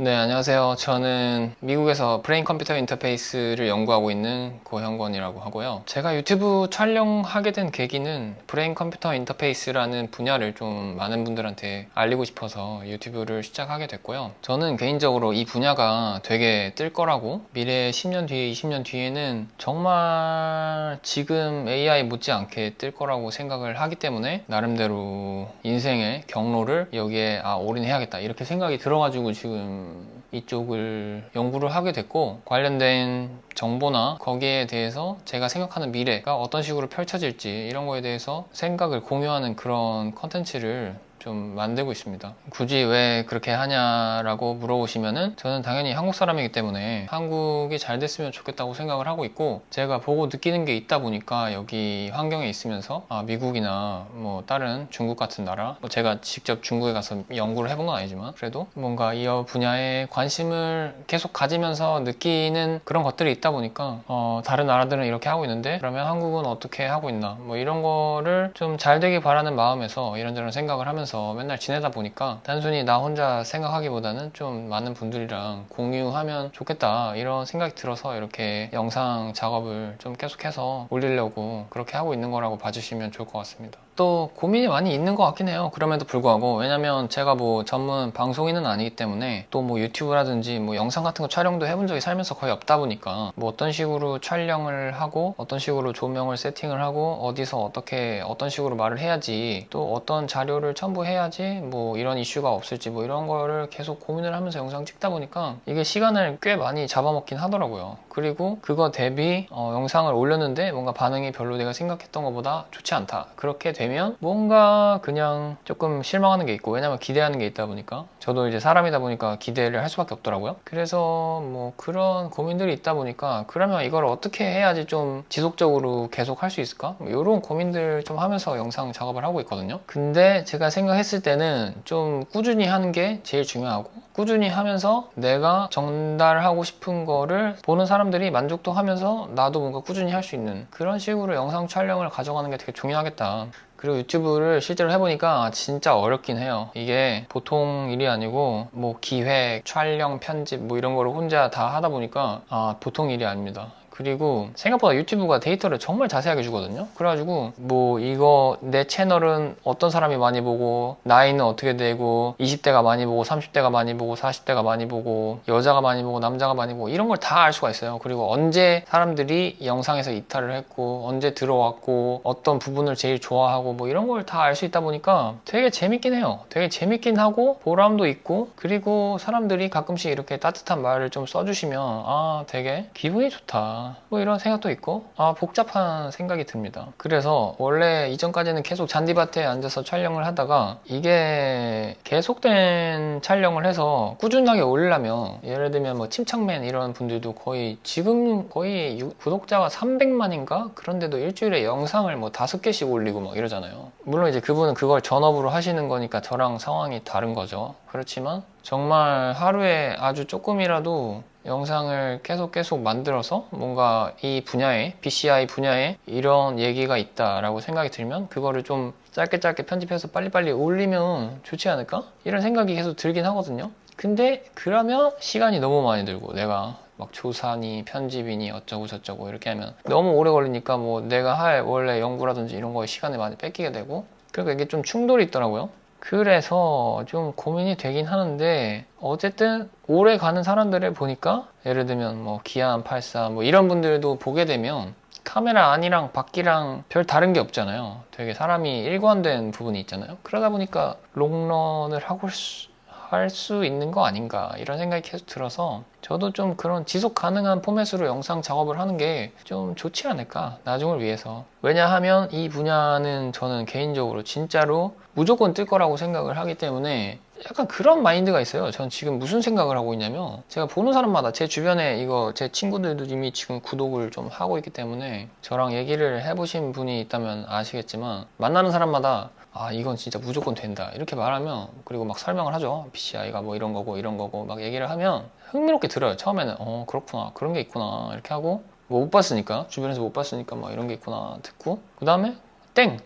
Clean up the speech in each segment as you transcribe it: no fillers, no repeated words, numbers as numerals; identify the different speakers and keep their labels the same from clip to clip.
Speaker 1: 네, 안녕하세요. 저는 미국에서 브레인 컴퓨터 인터페이스를 연구하고 있는 고형권이라고 하고요. 제가 유튜브 촬영하게 된 계기는 브레인 컴퓨터 인터페이스라는 분야를 좀 많은 분들한테 알리고 싶어서 유튜브를 시작하게 됐고요. 저는 개인적으로 이 분야가 되게 뜰 거라고, 미래 10년 뒤에, 20년 뒤에는 정말 지금 AI 못지않게 뜰 거라고 생각을 하기 때문에 나름대로 인생의 경로를 여기에 올인해야겠다 이렇게 생각이 들어가지고 지금 이쪽을 연구를 하게 됐고, 관련된 정보나 거기에 대해서 제가 생각하는 미래가 어떤 식으로 펼쳐질지 이런 거에 대해서 생각을 공유하는 그런 컨텐츠를 좀 만들고 있습니다. 굳이 왜 그렇게 하냐라고 물어보시면은, 저는 당연히 한국 사람이기 때문에 한국이 잘 됐으면 좋겠다고 생각을 하고 있고, 제가 보고 느끼는 게 있다 보니까 여기 환경에 있으면서 미국이나 뭐 다른 중국 같은 나라, 뭐 제가 직접 중국에 가서 연구를 해본 건 아니지만 그래도 뭔가 이 분야에 관심을 계속 가지면서 느끼는 그런 것들이 있다 보니까 다른 나라들은 이렇게 하고 있는데 그러면 한국은 어떻게 하고 있나, 뭐 이런 거를 좀 잘 되길 바라는 마음에서 이런저런 생각을 하면서 맨날 지내다 보니까 단순히 나 혼자 생각하기보다는 좀 많은 분들이랑 공유하면 좋겠다 이런 생각이 들어서 이렇게 영상 작업을 좀 계속해서 올리려고 그렇게 하고 있는 거라고 봐주시면 좋을 것 같습니다. 또 고민이 많이 있는 것 같긴 해요. 그럼에도 불구하고, 왜냐면 제가 뭐 전문 방송인은 아니기 때문에, 또 뭐 유튜브라든지 뭐 영상 같은 거 촬영도 해본 적이 살면서 거의 없다 보니까, 뭐 어떤 식으로 촬영을 하고 어떤 식으로 조명을 세팅을 하고 어디서 어떻게 어떤 식으로 말을 해야지, 또 어떤 자료를 첨부해야지 뭐 이런 이슈가 없을지, 뭐 이런 거를 계속 고민을 하면서 영상 찍다 보니까 이게 시간을 꽤 많이 잡아먹긴 하더라고요. 그리고 그거 대비 영상을 올렸는데 뭔가 반응이 별로 내가 생각했던 것보다 좋지 않다, 그렇게 되면 뭔가 그냥 조금 실망하는 게 있고, 왜냐면 기대하는 게 있다 보니까, 저도 이제 사람이다 보니까 기대를 할 수밖에 없더라고요. 그래서 뭐 그런 고민들이 있다 보니까, 그러면 이걸 어떻게 해야지 좀 지속적으로 계속 할 수 있을까? 뭐 이런 고민들 좀 하면서 영상 작업을 하고 있거든요. 근데 제가 생각했을 때는 좀 꾸준히 하는 게 제일 중요하고, 꾸준히 하면서 내가 전달하고 싶은 거를 보는 사람들이 만족도 하면서 나도 뭔가 꾸준히 할 수 있는 그런 식으로 영상 촬영을 가져가는 게 되게 중요하겠다. 그리고 유튜브를 실제로 해보니까 진짜 어렵긴 해요. 이게 보통 일이 아니고, 뭐 기획, 촬영, 편집 뭐 이런 거를 혼자 다 하다 보니까 보통 일이 아닙니다. 그리고 생각보다 유튜브가 데이터를 정말 자세하게 주거든요. 그래가지고 뭐 이거 내 채널은 어떤 사람이 많이 보고, 나이는 어떻게 되고, 20대가 많이 보고 30대가 많이 보고 40대가 많이 보고, 여자가 많이 보고 남자가 많이 보고, 이런 걸 다 알 수가 있어요. 그리고 언제 사람들이 영상에서 이탈을 했고, 언제 들어왔고, 어떤 부분을 제일 좋아하고, 뭐 이런 걸 다 알 수 있다 보니까 되게 재밌긴 해요. 되게 재밌긴 하고 보람도 있고, 그리고 사람들이 가끔씩 이렇게 따뜻한 말을 좀 써주시면 되게 기분이 좋다, 뭐 이런 생각도 있고, 복잡한 생각이 듭니다. 그래서 원래 이전까지는 계속 잔디밭에 앉아서 촬영을 하다가, 이게 계속된 촬영을 해서 꾸준하게 올리려면, 예를 들면 뭐 침착맨 이런 분들도 지금 거의 구독자가 300만인가? 그런데도 일주일에 영상을 뭐 5개씩 올리고 막 이러잖아요. 물론 이제 그분은 그걸 전업으로 하시는 거니까 저랑 상황이 다른 거죠. 그렇지만 정말 하루에 아주 조금이라도 영상을 계속 만들어서 뭔가 이 분야에, BCI 분야에 이런 얘기가 있다라고 생각이 들면 그거를 좀 짧게 편집해서 빨리빨리 올리면 좋지 않을까? 이런 생각이 계속 들긴 하거든요. 근데 그러면 시간이 너무 많이 들고, 내가 막 조사니 편집이니 어쩌고 저쩌고 이렇게 하면 너무 오래 걸리니까, 뭐 내가 할 원래 연구라든지 이런 거에 시간을 많이 뺏기게 되고, 그러니까 이게 좀 충돌이 있더라고요. 그래서 좀 고민이 되긴 하는데, 어쨌든 오래 가는 사람들을 보니까, 예를 들면 뭐 기안84 뭐 이런 분들도 보게 되면 카메라 안이랑 밖이랑 별 다른 게 없잖아요. 되게 사람이 일관된 부분이 있잖아요. 그러다 보니까 롱런을 할 수 있는 거 아닌가, 이런 생각이 계속 들어서, 저도 좀 그런 지속 가능한 포맷으로 영상 작업을 하는 게 좀 좋지 않을까, 나중을 위해서. 왜냐하면 이 분야는 저는 개인적으로 진짜로 무조건 뜰 거라고 생각을 하기 때문에, 약간 그런 마인드가 있어요. 전 지금 무슨 생각을 하고 있냐면, 제가 보는 사람마다, 제 주변에 제 친구들도 이미 지금 구독을 좀 하고 있기 때문에, 저랑 얘기를 해보신 분이 있다면 아시겠지만, 만나는 사람마다 이건 진짜 무조건 된다 이렇게 말하면, 그리고 막 설명을 하죠. BCI가 뭐 이런 거고 막 얘기를 하면 흥미롭게 들어요. 처음에는 그렇구나, 그런 게 있구나 이렇게 하고, 뭐 못 봤으니까, 주변에서 못 봤으니까 막 이런 게 있구나 듣고, 그 다음에 땡!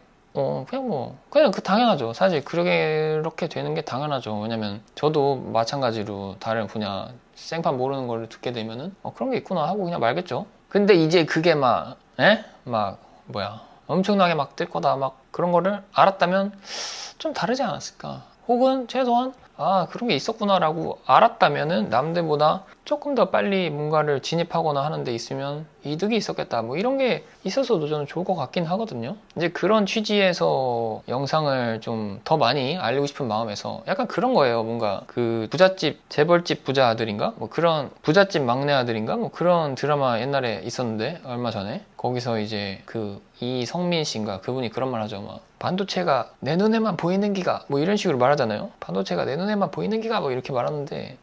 Speaker 1: 그냥 그 당연하죠. 사실 그렇게 되는 게 당연하죠. 왜냐면 저도 마찬가지로 다른 분야 생판 모르는 걸 듣게 되면은 그런 게 있구나 하고 그냥 말겠죠. 근데 이제 그게 엄청나게 막 뜰 거다 막 그런 거를 알았다면 좀 다르지 않았을까. 혹은 최소한 그런 게 있었구나라고 알았다면은 남들보다 조금 더 빨리 뭔가를 진입하거나 하는 데 있으면 이득이 있었겠다. 뭐 이런 게 있었어도 저는 좋을 것 같긴 하거든요. 이제 그런 취지에서 영상을 좀 더 많이 알리고 싶은 마음에서 약간 그런 거예요. 뭔가 그 부잣집, 재벌집 부자 아들인가? 뭐 그런 부잣집 막내 아들인가? 뭐 그런 드라마 옛날에 있었는데 얼마 전에 거기서 이제 그 이성민 씨인가 그분이 그런 말 하죠. 막 반도체가 내 눈에만 보이는 기가 뭐 이런 식으로 말하잖아요. 반도체가 내 눈에만 보이는 기가 뭐 이렇게 말하는데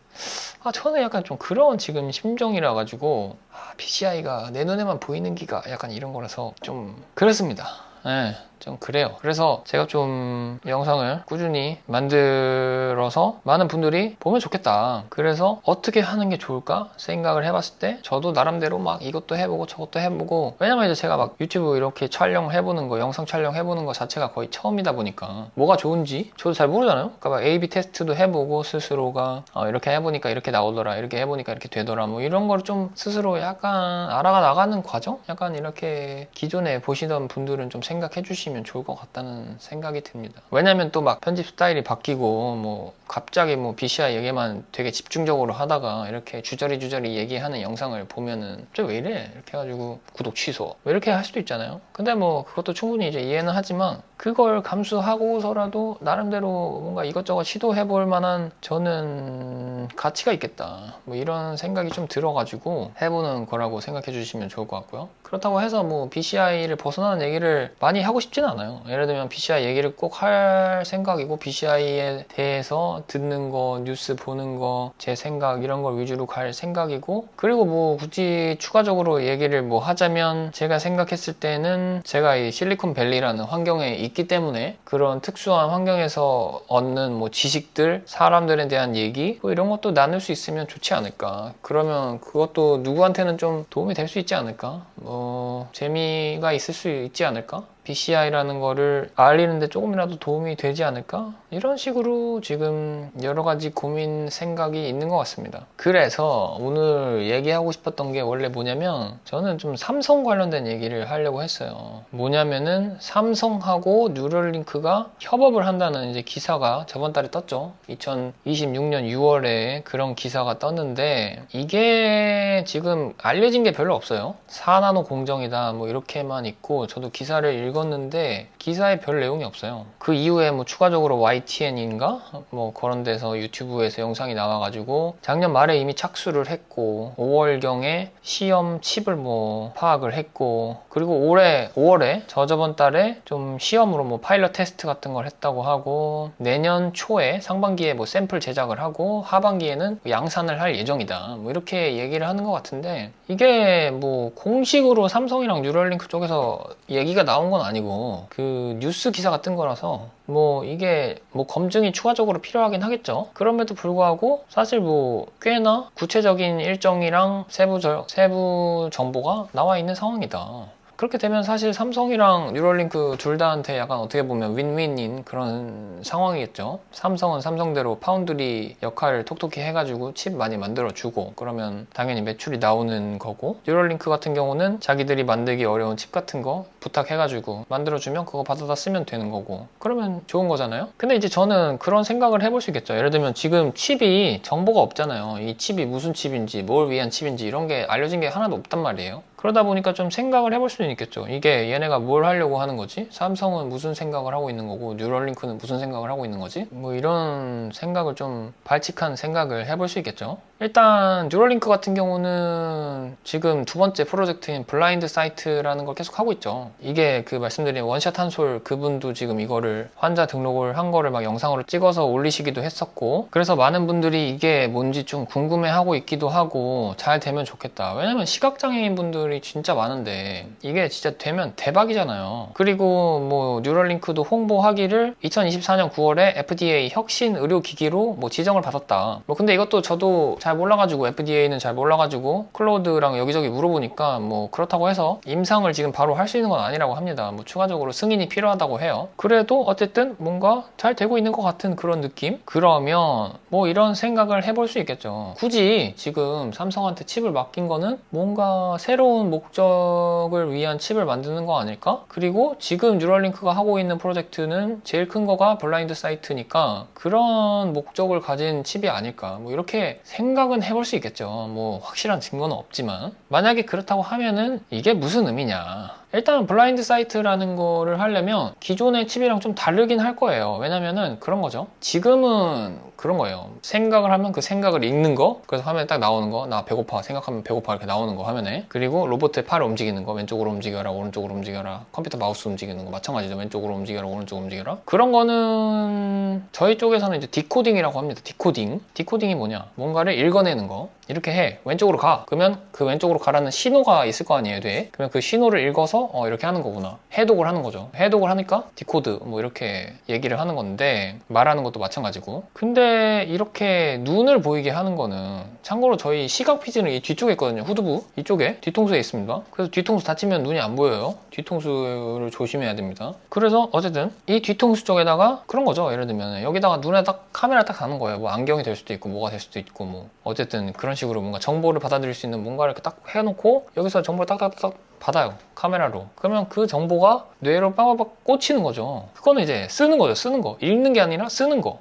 Speaker 1: 저는 약간 좀 그런 지금 심정이라 가지고 PCI가 내 눈에만 보이는 기가 약간 이런 거라서 좀 그렇습니다. 네, 좀 그래요. 그래서 제가 좀 영상을 꾸준히 만들어서 많은 분들이 보면 좋겠다. 그래서 어떻게 하는 게 좋을까 생각을 해봤을 때 저도 나름대로 막 이것도 해보고 저것도 해보고, 왜냐면 이제 제가 막 유튜브 이렇게 촬영해보는 거, 영상 촬영해보는 거 자체가 거의 처음이다 보니까 뭐가 좋은지 저도 잘 모르잖아요. 그러니까 막 A/B 테스트도 해보고 스스로가 이렇게 해보니까 이렇게 나오더라, 이렇게 해보니까 이렇게 되더라, 뭐 이런 걸 좀 스스로 약간 알아가 나가는 과정? 약간 이렇게 기존에 보시던 분들은 좀 생각해 주시면 좋을 것 같다는 생각이 듭니다. 왜냐면 또 막 편집 스타일이 바뀌고 뭐 갑자기 뭐 BCI 얘기만 되게 집중적으로 하다가 이렇게 주저리 얘기하는 영상을 보면은 저 왜 이래? 이렇게 해가지고 구독 취소 뭐 이렇게 할 수도 있잖아요. 근데 뭐 그것도 충분히 이제 이해는 하지만 그걸 감수하고서라도 나름대로 뭔가 이것저것 시도해 볼 만한 저는 가치가 있겠다, 뭐 이런 생각이 좀 들어가지고 해보는 거라고 생각해 주시면 좋을 것 같고요. 그렇다고 해서 뭐 BCI를 벗어나는 얘기를 많이 하고 싶지는 않아요. 예를 들면 BCI 얘기를 꼭 할 생각이고 BCI에 대해서 듣는 거, 뉴스 보는 거, 제 생각 이런 걸 위주로 갈 생각이고, 그리고 뭐 굳이 추가적으로 얘기를 뭐 하자면 제가 생각했을 때는 제가 이 실리콘밸리라는 환경에 있기 때문에 그런 특수한 환경에서 얻는 뭐 지식들, 사람들에 대한 얘기 뭐 이런 것도 나눌 수 있으면 좋지 않을까. 그러면 그것도 누구한테는 좀 도움이 될 수 있지 않을까, 뭐 재미가 있을 수 있지 않을까, BCI라는 거를 알리는데 조금이라도 도움이 되지 않을까? 이런 식으로 지금 여러 가지 고민 생각이 있는 것 같습니다. 그래서 오늘 얘기하고 싶었던 게 원래 뭐냐면 저는 좀 삼성 관련된 얘기를 하려고 했어요. 뭐냐면은 삼성하고 뉴럴링크가 협업을 한다는 이제 기사가 저번 달에 떴죠. 2026년 6월에 그런 기사가 떴는데 이게 지금 알려진 게 별로 없어요. 4나노 공정이다 뭐 이렇게만 있고, 저도 기사를 읽었는데 기사에 별 내용이 없어요. 그 이후에 뭐 추가적으로 YTN인가 뭐 그런 데서 유튜브에서 영상이 나와가지고 작년 말에 이미 착수를 했고 5월경에 시험 칩을 뭐 파악을 했고, 그리고 올해 5월에 저저번 달에 좀 시험으로 뭐 파일럿 테스트 같은 걸 했다고 하고, 내년 초에 상반기에 뭐 샘플 제작을 하고 하반기에는 양산을 할 예정이다 뭐 이렇게 얘기를 하는 것 같은데, 이게 뭐 공식으로 삼성이랑 뉴럴링크 쪽에서 얘기가 나온 건 아니고 그 뉴스 기사가 뜬 거라서 뭐 이게 뭐 검증이 추가적으로 필요하긴 하겠죠. 그럼에도 불구하고 사실 뭐 꽤나 구체적인 일정이랑 세부 정보가 나와 있는 상황이다. 그렇게 되면 사실 삼성이랑 뉴럴링크 둘 다한테 약간 어떻게 보면 윈윈인 그런 상황이겠죠. 삼성은 삼성대로 파운드리 역할을 톡톡히 해가지고 칩 많이 만들어주고 그러면 당연히 매출이 나오는 거고, 뉴럴링크 같은 경우는 자기들이 만들기 어려운 칩 같은 거 부탁해가지고 만들어주면 그거 받아다 쓰면 되는 거고, 그러면 좋은 거잖아요. 근데 이제 저는 그런 생각을 해볼 수 있겠죠. 예를 들면 지금 칩이 정보가 없잖아요. 이 칩이 무슨 칩인지 뭘 위한 칩인지 이런 게 알려진 게 하나도 없단 말이에요. 그러다 보니까 좀 생각을 해볼 수는 있겠죠. 이게 얘네가 뭘 하려고 하는 거지? 삼성은 무슨 생각을 하고 있는 거고 뉴럴링크는 무슨 생각을 하고 있는 거지? 뭐 이런 생각을 좀 발칙한 생각을 해볼 수 있겠죠. 일단 뉴럴링크 같은 경우는 지금 두 번째 프로젝트인 블라인드 사이트라는 걸 계속 하고 있죠. 이게 그 말씀드린 원샷 한솔 그분도 지금 이거를 환자 등록을 한 거를 막 영상으로 찍어서 올리시기도 했었고, 그래서 많은 분들이 이게 뭔지 좀 궁금해하고 있기도 하고 잘 되면 좋겠다. 왜냐면 시각장애인 분들이 프로젝트들이 진짜 많은데 이게 진짜 되면 대박이잖아요. 그리고 뭐 뉴럴링크도 홍보하기를 2024년 9월에 FDA 혁신 의료기기로 뭐 지정을 받았다. 뭐 근데 이것도 저도 잘 몰라가지고, FDA는 잘 몰라가지고 클로드랑 여기저기 물어보니까 뭐 그렇다고 해서 임상을 지금 바로 할 수 있는 건 아니라고 합니다. 뭐 추가적으로 승인이 필요하다고 해요. 그래도 어쨌든 뭔가 잘 되고 있는 것 같은 그런 느낌? 그러면 뭐 이런 생각을 해볼 수 있겠죠. 굳이 지금 삼성한테 칩을 맡긴 거는 뭔가 새로운 목적을 위한 칩을 만드는 거 아닐까? 그리고 지금 뉴럴링크가 하고 있는 프로젝트는 제일 큰 거가 블라인드 사이트니까 그런 목적을 가진 칩이 아닐까? 뭐 이렇게 생각은 해볼 수 있겠죠. 뭐 확실한 증거는 없지만 만약에 그렇다고 하면은 이게 무슨 의미냐? 일단 블라인드 사이트라는 거를 하려면 기존의 칩이랑 좀 다르긴 할 거예요. 왜냐면은 그런 거죠. 지금은 그런 거예요. 생각을 하면 그 생각을 읽는 거, 그래서 화면에 딱 나오는 거, 나 배고파, 생각하면 배고파 이렇게 나오는 거 화면에. 그리고 로봇의 팔을 움직이는 거, 왼쪽으로 움직여라, 오른쪽으로 움직여라. 컴퓨터 마우스 움직이는 거 마찬가지죠. 왼쪽으로 움직여라, 오른쪽으로 움직여라. 그런 거는 저희 쪽에서는 이제 디코딩이라고 합니다. 디코딩. 디코딩이 뭐냐? 뭔가를 읽어내는 거. 이렇게 해. 왼쪽으로 가. 그러면 그 왼쪽으로 가라는 신호가 있을 거 아니에요, 뇌에. 그러면 그 신호를 읽어서 이렇게 하는 거구나. 해독을 하는 거죠. 해독을 하니까 디코드 뭐 이렇게 얘기를 하는 건데, 말하는 것도 마찬가지고. 근데 이렇게 눈을 보이게 하는 거는, 참고로 저희 시각 피지는 이 뒤쪽에 있거든요. 후두부 이쪽에 뒤통수에 있습니다. 그래서 뒤통수 다치면 눈이 안 보여요. 뒤통수를 조심해야 됩니다. 그래서 어쨌든 이 뒤통수 쪽에다가 그런 거죠. 예를 들면 여기다가 눈에 딱 카메라 딱 다는 거예요. 뭐 안경이 될 수도 있고 뭐가 될 수도 있고, 뭐 어쨌든 그런 식으로 뭔가 정보를 받아들일 수 있는 뭔가를 이렇게 딱 해놓고 여기서 정보를 딱딱딱 받아요, 카메라로. 그러면 그 정보가 뇌로 빠바박 꽂히는 거죠. 그거는 이제 쓰는 거죠. 쓰는 거. 읽는 게 아니라 쓰는 거.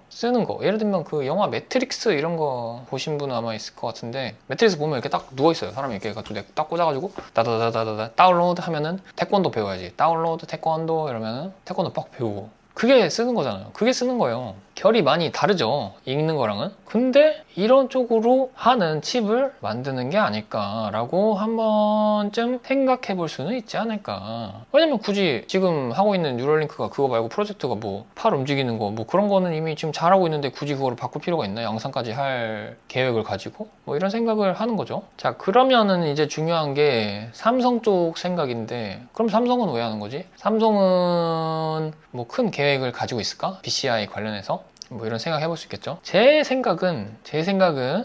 Speaker 1: 예를 들면 그 영화 매트릭스 이런 거 보신 분은 아마 있을 것 같은데, 매트릭스 보면 이렇게 딱 누워있어요. 사람이 이렇게 해가지고 딱 꽂아가지고 다다다다다다 다운로드 하면은 태권도 배워야지. 다운로드 태권도 이러면은 태권도 빡 배우고. 그게 쓰는 거잖아요. 그게 쓰는 거예요. 결이 많이 다르죠, 읽는 거랑은. 근데 이런 쪽으로 하는 칩을 만드는 게 아닐까라고 한 번쯤 생각해 볼 수는 있지 않을까. 왜냐면 굳이 지금 하고 있는 뉴럴링크가 그거 말고 프로젝트가 뭐 팔 움직이는 거 뭐 그런 거는 이미 지금 잘하고 있는데 굳이 그거를 바꿀 필요가 있나? 양산까지 할 계획을 가지고 뭐 이런 생각을 하는 거죠. 자, 그러면은 이제 중요한 게 삼성 쪽 생각인데, 그럼 삼성은 왜 하는 거지? 삼성은 뭐 큰 계획을 가지고 있을까? BCI 관련해서? 뭐 이런 생각 해볼 수 있겠죠. 제 생각은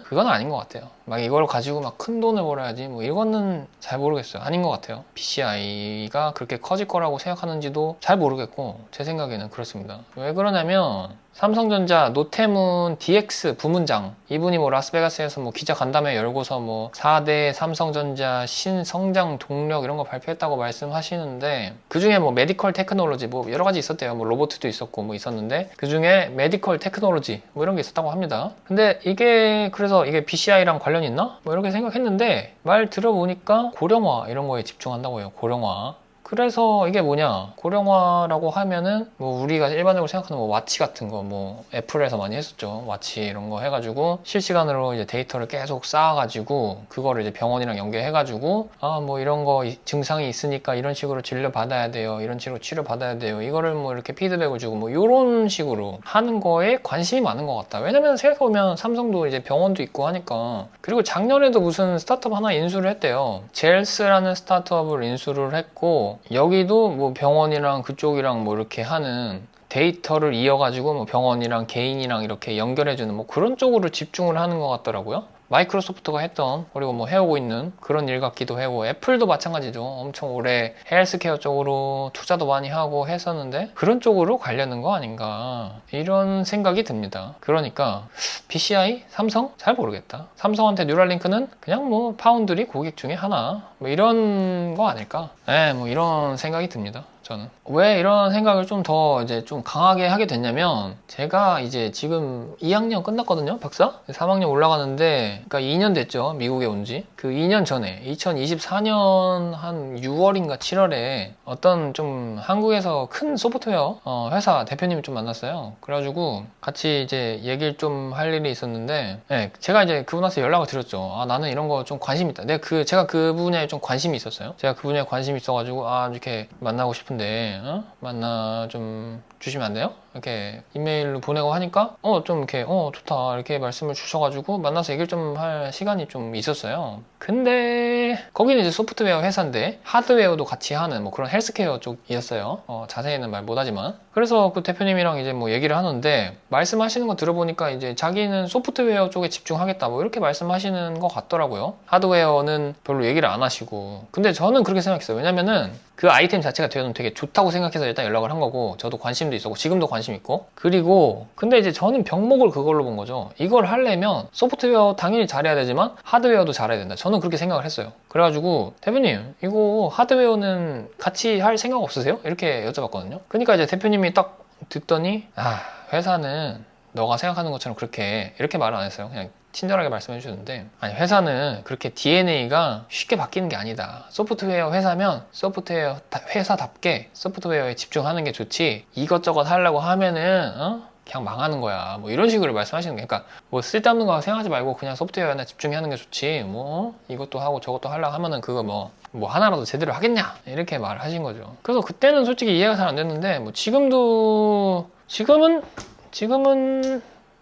Speaker 1: 그건 아닌 것 같아요. 막 이걸 가지고 막 큰 돈을 벌어야지 뭐 이거는 잘 모르겠어요. 아닌 것 같아요. BCI가 그렇게 커질 거라고 생각하는지도 잘 모르겠고, 제 생각에는 그렇습니다. 왜 그러냐면 삼성전자 노태문 DX 부문장, 이분이 뭐 라스베가스에서 뭐 기자 간담회 열고서 뭐 4대 삼성전자 신성장 동력 이런 거 발표했다고 말씀하시는데, 그 중에 뭐 메디컬 테크놀로지 뭐 여러 가지 있었대요. 뭐 로봇도 있었고 뭐 있었는데, 그 중에 메디컬 테크놀로지 뭐 이런 게 있었다고 합니다. 근데 이게 그래서 이게 BCI랑 관련이 있나? 뭐 이렇게 생각했는데, 말 들어보니까 고령화 이런 거에 집중한다고 해요. 고령화. 그래서 이게 뭐냐, 고령화라고 하면은 뭐 우리가 일반적으로 생각하는 뭐 와치 같은 거, 뭐 애플에서 많이 했었죠. 와치 이런 거 해가지고 실시간으로 이제 데이터를 계속 쌓아가지고 그거를 이제 병원이랑 연계해가지고 뭐 이런 거 증상이 있으니까 이런 식으로 진료 받아야 돼요, 이런 식으로 치료 받아야 돼요, 이거를 뭐 이렇게 피드백을 주고 뭐 이런 식으로 하는 거에 관심이 많은 것 같다. 왜냐면 생각해보면 삼성도 이제 병원도 있고 하니까. 그리고 작년에도 무슨 스타트업 하나 인수를 했대요. 젤스라는 스타트업을 인수를 했고, 여기도 뭐 병원이랑 그쪽이랑 뭐 이렇게 하는 데이터를 이어가지고 뭐 병원이랑 개인이랑 이렇게 연결해주는 뭐 그런 쪽으로 집중을 하는 것 같더라고요. 마이크로소프트가 했던, 그리고 뭐 해오고 있는 그런 일 같기도 하고, 애플도 마찬가지죠. 엄청 오래 헬스케어 쪽으로 투자도 많이 하고 했었는데 그런 쪽으로 가려는 거 아닌가, 이런 생각이 듭니다. 그러니까 BCI? 삼성? 잘 모르겠다. 삼성한테 뉴럴링크는 그냥 뭐 파운드리 고객 중에 하나, 뭐 이런 거 아닐까? 뭐 이런 생각이 듭니다. 저는 왜 이런 생각을 좀 더 이제 좀 강하게 하게 됐냐면, 제가 이제 지금 2학년 끝났거든요, 박사. 3학년 올라가는데, 그러니까 2년 됐죠, 미국에 온 지. 그 2년 전에 2024년 한 6월인가 7월에 어떤 좀 한국에서 큰 소프트웨어 회사 대표님을 좀 만났어요. 그래가지고 같이 이제 얘기를 좀 할 일이 있었는데, 제가 이제 그분한테 연락을 드렸죠. 나는 이런 거 좀 관심 있다. 제가 그 분야에 좀 관심이 있었어요. 제가 그 분야에 관심이 있어가지고 이렇게 만나고 싶은데 만나 좀 주시면 안 돼요? 이렇게 이메일로 보내고 하니까 좀 이렇게 좋다 이렇게 말씀을 주셔가지고 만나서 얘기를 좀 할 시간이 좀 있었어요. 근데 거기는 이제 소프트웨어 회사인데 하드웨어도 같이 하는 뭐 그런 헬스케어 쪽이었어요. 자세히는 말 못하지만. 그래서 그 대표님이랑 이제 뭐 얘기를 하는데 말씀하시는 거 들어보니까 이제 자기는 소프트웨어 쪽에 집중하겠다 뭐 이렇게 말씀하시는 것 같더라고요. 하드웨어는 별로 얘기를 안 하시고. 근데 저는 그렇게 생각했어요. 왜냐면은 그 아이템 자체가 저는 되게 좋다고 생각해서 일단 연락을 한 거고, 저도 관심도 있었고 지금도 관심 있고. 그리고 근데 이제 저는 병목을 그걸로 본 거죠. 이걸 하려면 소프트웨어 당연히 잘해야 되지만 하드웨어도 잘해야 된다. 저는 그렇게 생각을 했어요. 그래가지고 대표님 이거 하드웨어는 같이 할 생각 없으세요? 이렇게 여쭤봤거든요. 그러니까 이제 대표님이 딱 듣더니 회사는 너가 생각하는 것처럼 그렇게 이렇게 말은 안 했어요. 그냥 친절하게 말씀해 주셨는데, 아니 회사는 그렇게 DNA가 쉽게 바뀌는 게 아니다. 소프트웨어 회사면 소프트웨어 회사답게 소프트웨어에 집중하는 게 좋지, 이것저것 하려고 하면은 그냥 망하는 거야. 뭐 이런 식으로 말씀하시는 거예요. 그러니까 뭐 쓸데없는 거 생각하지 말고 그냥 소프트웨어에 집중하는 게 좋지, 뭐 이것도 하고 저것도 하려고 하면은 그거 뭐 하나라도 제대로 하겠냐, 이렇게 말을 하신 거죠. 그래서 그때는 솔직히 이해가 잘 안 됐는데 뭐 지금은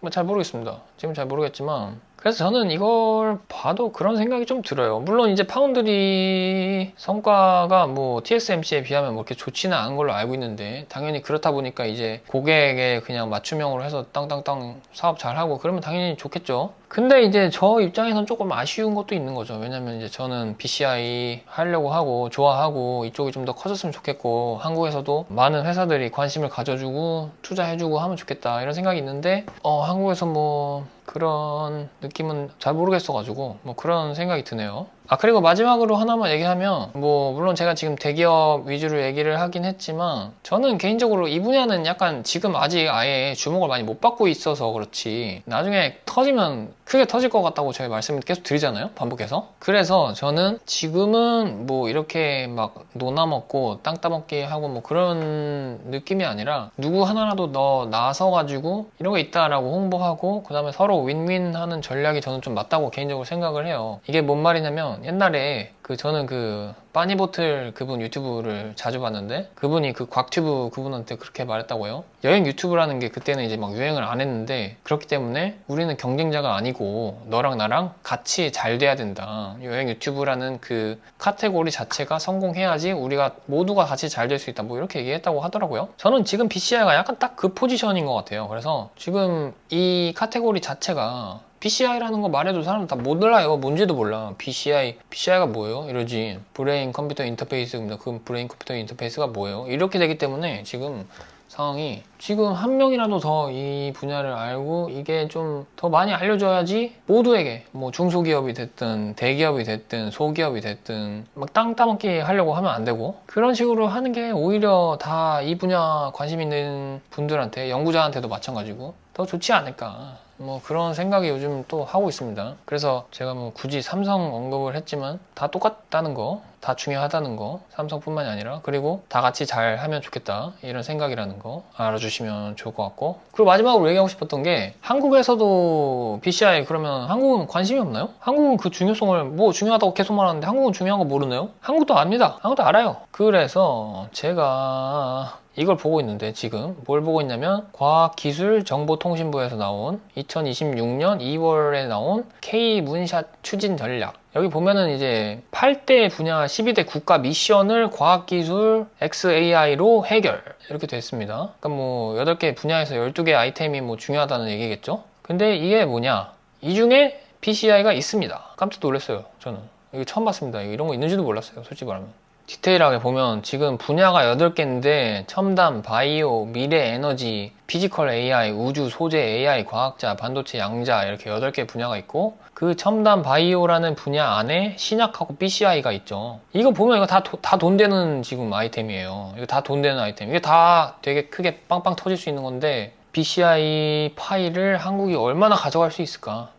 Speaker 1: 뭐 잘 모르겠습니다. 지금 잘 모르겠지만, 그래서 저는 이걸 봐도 그런 생각이 좀 들어요. 물론 이제 파운드리 성과가 뭐 TSMC에 비하면 뭐 이렇게 좋지는 않은 걸로 알고 있는데, 당연히 그렇다 보니까 이제 고객에 그냥 맞춤형으로 해서 땅땅땅 사업 잘하고 그러면 당연히 좋겠죠. 근데 이제 저 입장에선 조금 아쉬운 것도 있는 거죠. 왜냐면 이제 저는 BCI 하려고 하고 좋아하고 이쪽이 좀 더 커졌으면 좋겠고, 한국에서도 많은 회사들이 관심을 가져주고 투자해주고 하면 좋겠다 이런 생각이 있는데, 한국에서 뭐 그런 느낌은 잘 모르겠어가지고 뭐 그런 생각이 드네요. 그리고 마지막으로 하나만 얘기하면, 뭐 물론 제가 지금 대기업 위주로 얘기를 하긴 했지만 저는 개인적으로 이 분야는 약간 지금 아직 아예 주목을 많이 못 받고 있어서 그렇지, 나중에 터지면 크게 터질 것 같다고 제가 말씀을 계속 드리잖아요, 반복해서. 그래서 저는 지금은 뭐 이렇게 막 노나먹고 땅 따먹기 하고 뭐 그런 느낌이 아니라, 누구 하나라도 너 나서가지고 이런 거 있다라고 홍보하고 그 다음에 서로 윈윈 하는 전략이 저는 좀 맞다고 개인적으로 생각을 해요. 이게 뭔 말이냐면, 옛날에 저는 빠니보틀 그분 유튜브를 자주 봤는데, 그분이 곽튜브 그분한테 그렇게 말했다고요. 여행 유튜브라는 게 그때는 이제 막 유행을 안 했는데, 그렇기 때문에 우리는 경쟁자가 아니고 너랑 나랑 같이 잘 돼야 된다. 여행 유튜브라는 그 카테고리 자체가 성공해야지 우리가 모두가 같이 잘 될 수 있다, 뭐 이렇게 얘기했다고 하더라고요. 저는 지금 BCI가 약간 딱 그 포지션인 것 같아요. 그래서 지금 이 카테고리 자체가, BCI라는 거 말해도 사람들 다 몰라요. 뭔지도 몰라. BCI가 뭐예요? 이러지. 브레인 컴퓨터 인터페이스입니다. 그 브레인 컴퓨터 인터페이스가 뭐예요? 이렇게 되기 때문에 지금 상황이, 지금 한 명이라도 더 이 분야를 알고 이게 좀 더 많이 알려줘야지 모두에게, 뭐 중소기업이 됐든 대기업이 됐든 소기업이 됐든 막 땅 따먹기 하려고 하면 안 되고, 그런 식으로 하는 게 오히려 다 이 분야 관심 있는 분들한테, 연구자한테도 마찬가지고 더 좋지 않을까, 뭐 그런 생각이 요즘 또 하고 있습니다. 그래서 제가 뭐 굳이 삼성 언급을 했지만 다 똑같다는 거, 다 중요하다는 거, 삼성뿐만이 아니라, 그리고 다 같이 잘 하면 좋겠다 이런 생각이라는 거 알아주시면 좋을 것 같고. 그리고 마지막으로 얘기하고 싶었던 게, 한국에서도 BCI 그러면 한국은 관심이 없나요? 한국은 그 중요성을 뭐 중요하다고 계속 말하는데 한국은 중요한 거 모르나요? 한국도 압니다. 한국도 알아요. 그래서 제가 이걸 보고 있는데, 지금 뭘 보고 있냐면 과학기술정보통신부에서 나온 2026년 2월에 나온 K-문샷 추진 전략. 여기 보면은 이제 8대 분야 12대 국가 미션을 과학기술 XAI로 해결, 이렇게 됐습니다. 그러니까 뭐 8개 분야에서 12개 아이템이 뭐 중요하다는 얘기겠죠. 근데 이게 뭐냐, 이 중에 BCI가 있습니다. 깜짝 놀랐어요. 저는 이거 처음 봤습니다. 이런 거 있는지도 몰랐어요, 솔직히 말하면. 디테일하게 보면 지금 분야가 8개인데 첨단, 바이오, 미래 에너지, 피지컬 AI, 우주, 소재 AI, 과학자, 반도체, 양자, 이렇게 8개 분야가 있고, 그 첨단 바이오라는 분야 안에 신약하고 BCI가 있죠. 이거 보면 이거 다 돈 되는 지금 아이템이에요. 이거 다 돈 되는 아이템. 이게 다 되게 크게 빵빵 터질 수 있는 건데, BCI 파일을 한국이 얼마나 가져갈 수 있을까?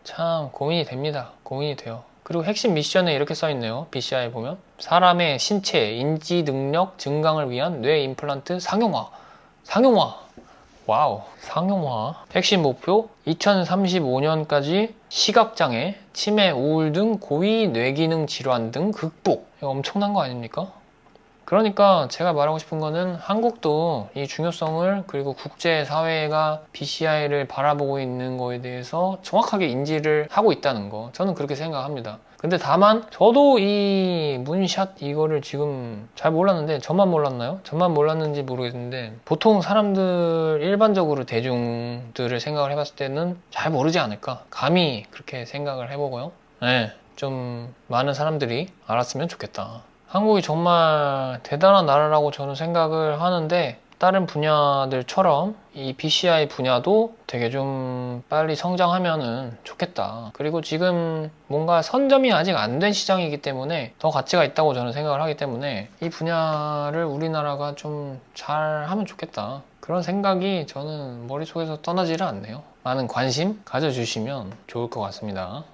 Speaker 1: 참 고민이 됩니다. 고민이 돼요. 그리고 핵심 미션에 이렇게 써있네요. BCI 보면 사람의 신체, 인지 능력 증강을 위한 뇌 임플란트 상용화. 와우, 상용화. 핵심 목표 2035년까지 시각장애, 치매, 우울 등 고위 뇌기능 질환 등 극복. 이거 엄청난 거 아닙니까? 그러니까 제가 말하고 싶은 거는 한국도 이 중요성을, 그리고 국제사회가 BCI를 바라보고 있는 거에 대해서 정확하게 인지를 하고 있다는 거, 저는 그렇게 생각합니다. 근데 다만 저도 이 문샷 이거를 지금 잘 몰랐는데, 저만 몰랐나요? 저만 몰랐는지 모르겠는데 보통 사람들, 일반적으로 대중들을 생각을 해봤을 때는 잘 모르지 않을까, 감히 그렇게 생각을 해보고요. 네, 좀 많은 사람들이 알았으면 좋겠다. 한국이 정말 대단한 나라라고 저는 생각을 하는데, 다른 분야들처럼 이 BCI 분야도 되게 좀 빨리 성장하면은 좋겠다. 그리고 지금 뭔가 선점이 아직 안 된 시장이기 때문에 더 가치가 있다고 저는 생각을 하기 때문에 이 분야를 우리나라가 좀 잘하면 좋겠다. 그런 생각이 저는 머릿속에서 떠나지를 않네요. 많은 관심 가져주시면 좋을 것 같습니다.